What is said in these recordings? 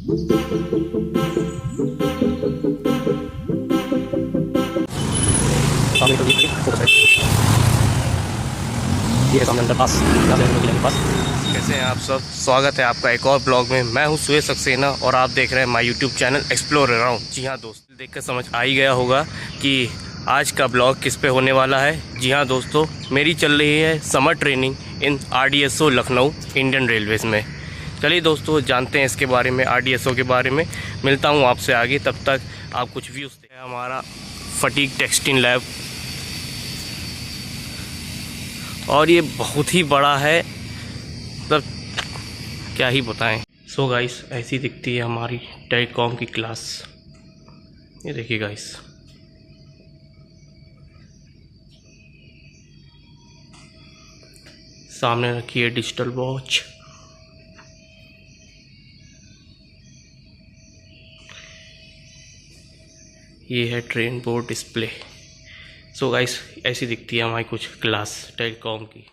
कैसे हैं आप सब? स्वागत है आपका एक और ब्लॉग में। मैं हूं सुहेल सक्सेना और आप देख रहे हैं my YouTube channel explore around. जी हाँ दोस्तों, देखकर समझ आ ही गया होगा कि आज का ब्लॉग किस पे होने वाला है। जी हाँ दोस्तों, मेरी चल रही है summer training in RDSO Lucknow Indian Railways में। चलिए दोस्तों, जानते हैं इसके बारे में, RDSO के बारे में। मिलता हूँ आपसे आगे, तब तक आप कुछ व्यूज़ दें। हमारा फटीग टेक्सटिंग लैब, और ये बहुत ही बड़ा है, मतलब क्या ही बताएं। सो गाइस, ऐसी दिखती है हमारी टेलीकॉम की क्लास। ये देखिए गाइस, सामने रखी है डिजिटल वॉच। ये है train board display. So guys, ऐसी दिखती है हमारी कुछ क्लास टेलीकॉम की।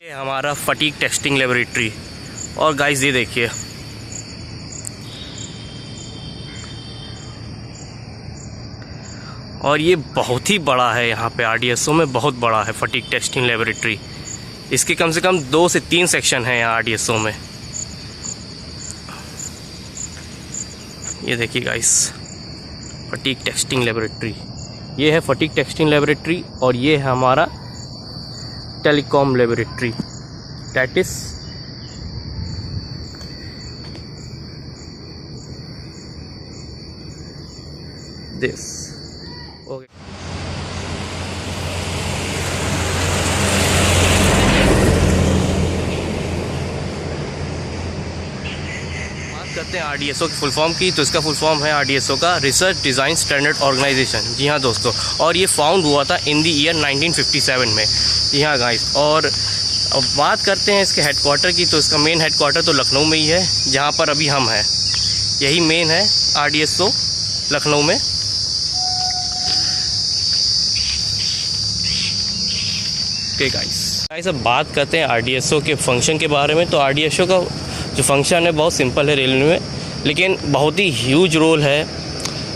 ये हमारा फटीग टेस्टिंग लेबोरेटरी। और गाइस ये देखिए, और ये बहुत ही बड़ा है। यहाँ पे RDSO में बहुत बड़ा है फटीग टेस्टिंग लेबोरेटरी। इसके कम से कम 2 से 3 सेक्शन हैं यहाँ RDSO में। ये देखिए गाइस, फटीग टेस्टिंग लेबोरेटरी। ये है फटीग टेस्टिंग लेबोरेटरी, और ये है हमारा telecom laboratory, that is this. Okay, बात करते हैं RDSO की फुल फॉर्म की। तो इसका फुल फॉर्म है RDSO का रिसर्च डिज़ाइन स्टैंडर्ड ऑर्गेनाइजेशन। जी हाँ दोस्तों, और ये फाउंड हुआ था इन द ईयर 1957 में। जी हाँ गाइस, और अब बात करते हैं इसके हेडक्वार्टर की। तो इसका मेन हेडक्वार्टर तो लखनऊ में ही है, जहाँ पर अभी हम हैं। यही मेन है RDSO लखनऊ में। गाइस, अब बात करते हैं RDSO के फंक्शन के बारे में। तो RDSO का जो फंक्शन है बहुत सिंपल है रेलवे में, लेकिन बहुत ही ह्यूज रोल है,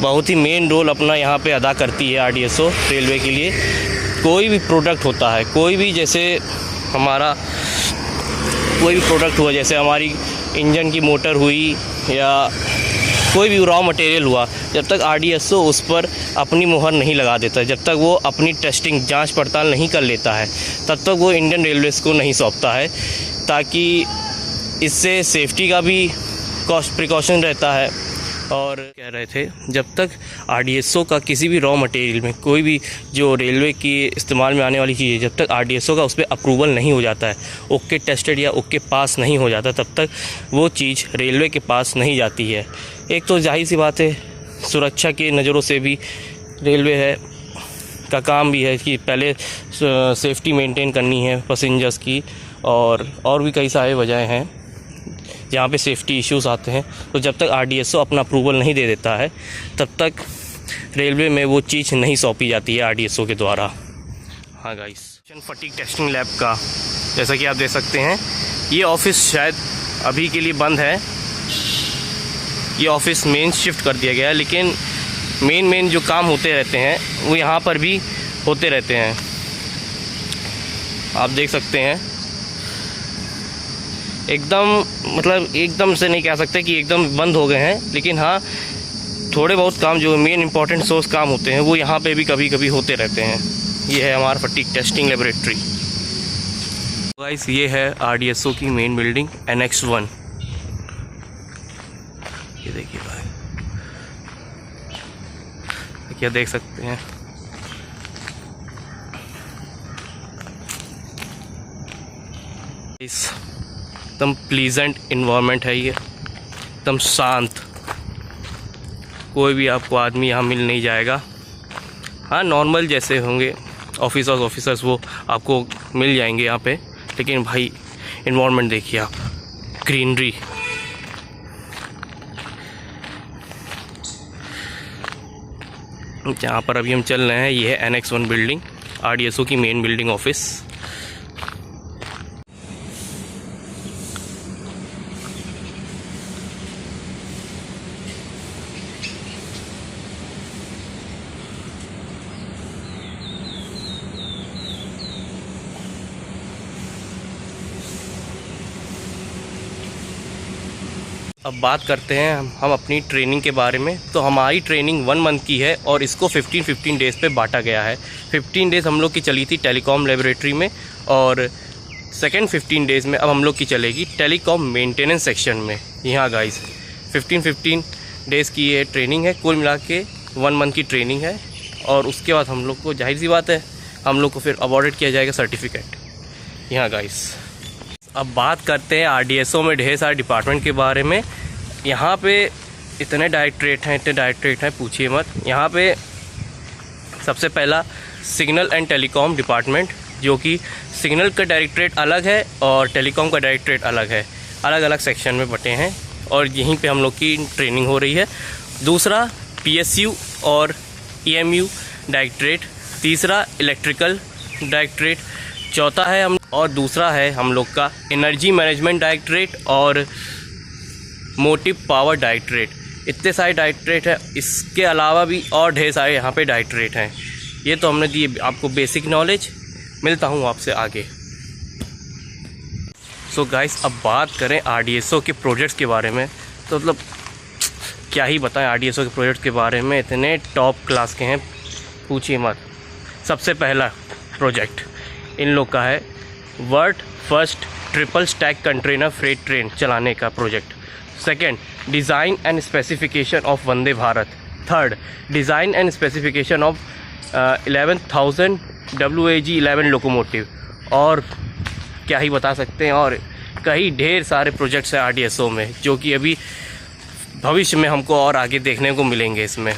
बहुत ही मेन रोल अपना यहाँ पे अदा करती है RDSO रेलवे के लिए। कोई भी प्रोडक्ट होता है, कोई भी, जैसे हमारा कोई भी प्रोडक्ट हुआ, जैसे हमारी इंजन की मोटर हुई या कोई भी रॉ मटेरियल हुआ, जब तक RDSO उस पर अपनी मुहर नहीं लगा देता, जब तक वो अपनी टेस्टिंग जांच पड़ताल नहीं कर लेता है, तब तक वो इंडियन रेलवेज़ को नहीं सौंपता है, ताकि इससे सेफ्टी का भी प्रिकॉशन रहता है। और कह रहे थे, जब तक RDSO का किसी भी रॉ मटेरियल में, कोई भी जो रेलवे की इस्तेमाल में आने वाली चीज़ है, जब तक RDSO का उस पर अप्रूवल नहीं हो जाता है, ओके टेस्टेड या ओके पास नहीं हो जाता, तब तक वो चीज़ रेलवे के पास नहीं जाती है। एक तो जाहिर सी बात है, सुरक्षा की नज़रों से भी रेलवे है का काम भी है कि पहले सेफ्टी मेंटेन करनी है पैसेंजर्स की, और भी कई सारे वजह हैं जहाँ पे सेफ्टी इश्यूज़ आते हैं। तो जब तक RDSO अपना अप्रूवल नहीं दे देता है, तब तक रेलवे में वो चीज़ नहीं सौंपी जाती है RDSO के द्वारा। हाँ गाइस, फटीग टेस्टिंग लैब का जैसा कि आप देख सकते हैं, ये ऑफिस शायद अभी के लिए बंद है। ये ऑफिस मेन शिफ्ट कर दिया गया है, लेकिन मेन जो काम होते रहते हैं वो यहाँ पर भी होते रहते हैं। आप देख सकते हैं, एकदम, मतलब एकदम से नहीं कह सकते कि एकदम बंद हो गए हैं, लेकिन हाँ, थोड़े बहुत काम जो मेन इंपॉर्टेंट सोर्स काम होते हैं वो यहाँ पे भी कभी कभी होते रहते हैं। ये है हमारा फटीग टेस्टिंग लेबोरेटरी। गाइस, ये है RDSO की मेन बिल्डिंग Annex 1। ये देखिए भाई, क्या देख सकते हैं। एकदम प्लीजेंट इन्वायरमेंट है ये, एकदम शांत। कोई भी आपको आदमी यहाँ मिल नहीं जाएगा। हाँ, नॉर्मल जैसे होंगे ऑफिसर्स वो आपको मिल जाएंगे यहाँ पे, लेकिन भाई इन्वायरमेंट देखिए आप, ग्रीनरी। जहाँ पर अभी हम चल रहे हैं ये है NX 1 बिल्डिंग, RDSO की मेन बिल्डिंग ऑफिस। अब बात करते हैं हम अपनी ट्रेनिंग के बारे में। तो हमारी ट्रेनिंग 1 मंथ की है और इसको 15 डेज़ पे बांटा गया है। 15 डेज़ हम लोग की चली थी टेलीकॉम लेबोरेटरी में, और सेकेंड 15 डेज़ में अब हम लोग की चलेगी टेलीकॉम मेंटेनेंस सेक्शन में। यहाँ गाइस 15 डेज़ की ये ट्रेनिंग है, कुल मिला के 1 मंथ की ट्रेनिंग है। और उसके बाद हम लोग को जाहिर सी बात है हम लोग को फिर अवॉर्डेड किया जाएगा सर्टिफिकेट। यहाँ गाइस अब बात करते हैं RDSO में ढेर सारे डिपार्टमेंट के बारे में। यहाँ पे इतने डायरेक्टरेट हैं पूछिए मत। यहाँ पे सबसे पहला सिग्नल एंड टेलीकॉम डिपार्टमेंट, जो कि सिग्नल का डायरेक्टरेट अलग है और टेलीकॉम का डायरेक्टरेट अलग है, अलग अलग सेक्शन में बटे हैं और यहीं पे हम लोग की ट्रेनिंग हो रही है। दूसरा PSU और EMU डायरेक्टरेट, तीसरा इलेक्ट्रिकल डायरेक्टरेट, चौथा है और दूसरा है हम लोग का एनर्जी मैनेजमेंट डायरेक्टरेट और मोटिव पावर डायरेक्टरेट। इतने सारे डायरेक्टरेट हैं, इसके अलावा भी और ढेर सारे यहाँ पे डायरेक्टरेट हैं। ये तो हमने दिए आपको बेसिक नॉलेज। मिलता हूँ आपसे आगे। सो गाइस अब बात करें RDSO के प्रोजेक्ट्स के बारे में, तो मतलब क्या ही बताएं RDSO के प्रोजेक्ट्स के बारे में, इतने टॉप क्लास के हैं पूछिए मत। सबसे पहला प्रोजेक्ट इन लोग का है world first triple stack container freight train चलाने का project. Second design and specification of Vande Bharat. Third design and specification of 11,000 WAG-11 locomotive. और क्या ही बता सकते हैं, और कई ढेर सारे प्रोजेक्ट्स हैं RDSO में जो कि अभी भविष्य में हमको और आगे देखने को मिलेंगे। इसमें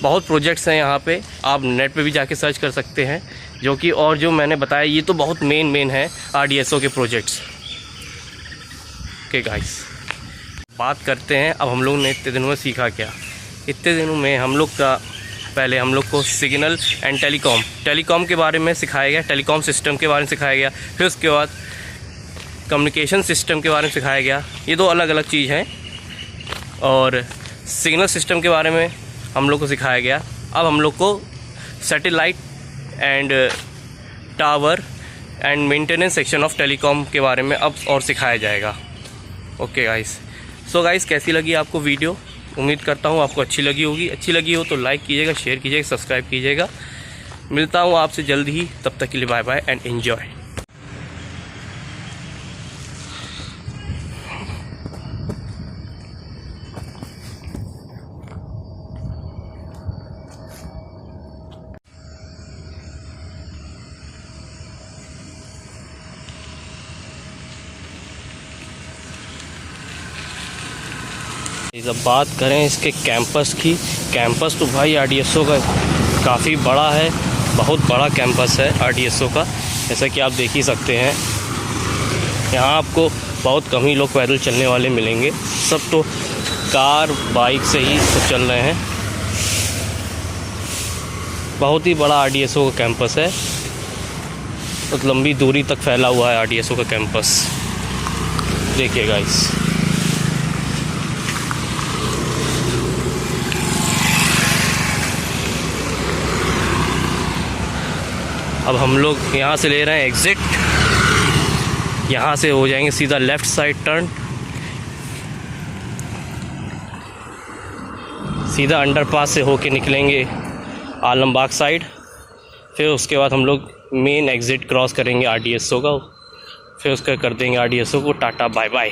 बहुत प्रोजेक्ट्स हैं यहाँ पे, आप नेट पे भी जाके सर्च कर सकते हैं, जो कि और जो मैंने बताया ये तो बहुत मेन है RDSO के प्रोजेक्ट्स। ओके गाइस बात करते हैं अब हम लोग ने इतने दिनों में सीखा क्या। इतने दिनों में हम लोग का पहले हम लोग को सिग्नल एंड टेलीकॉम के बारे में सिखाया गया, टेलीकॉम सिस्टम के बारे में सिखाया गया। फिर उसके बाद कम्युनिकेशन सिस्टम के बारे में सिखाया गया। ये दो अलग अलग चीज़ हैं। और सिग्नल सिस्टम के बारे में हम लोग को सिखाया गया। अब हम लोग को satellite and tower and maintenance section of telecom के बारे में अब और सिखाया जाएगा। ओके गाइस, सो गाइस कैसी लगी आपको वीडियो? उम्मीद करता हूँ आपको अच्छी लगी होगी। अच्छी लगी हो तो लाइक कीजिएगा, शेयर कीजिएगा, सब्सक्राइब कीजिएगा। मिलता हूँ आपसे जल्द ही, तब तक के लिए बाय बाय एंड एंजॉय। जब बात करें इसके कैंपस की, कैंपस तो भाई RDSO का काफ़ी बड़ा है, बहुत बड़ा कैंपस है RDSO का, जैसा कि आप देख ही सकते हैं। यहाँ आपको बहुत कम ही लोग पैदल चलने वाले मिलेंगे, सब तो कार बाइक से ही सब चल रहे हैं। बहुत ही बड़ा RDSO का कैंपस है, बहुत लंबी दूरी तक फैला हुआ है RDSO का कैंपस। देखिए गाइस अब हम लोग यहाँ से ले रहे हैं एग्ज़िट। यहाँ से हो जाएंगे सीधा लेफ़्ट साइड टर्न, सीधा अंडरपास से होके निकलेंगे आलमबाग साइड। फिर उसके बाद हम लोग मेन एग्ज़िट क्रॉस करेंगे RDSO का, फिर उसका कर देंगे RDSO को टाटा बाय बाय।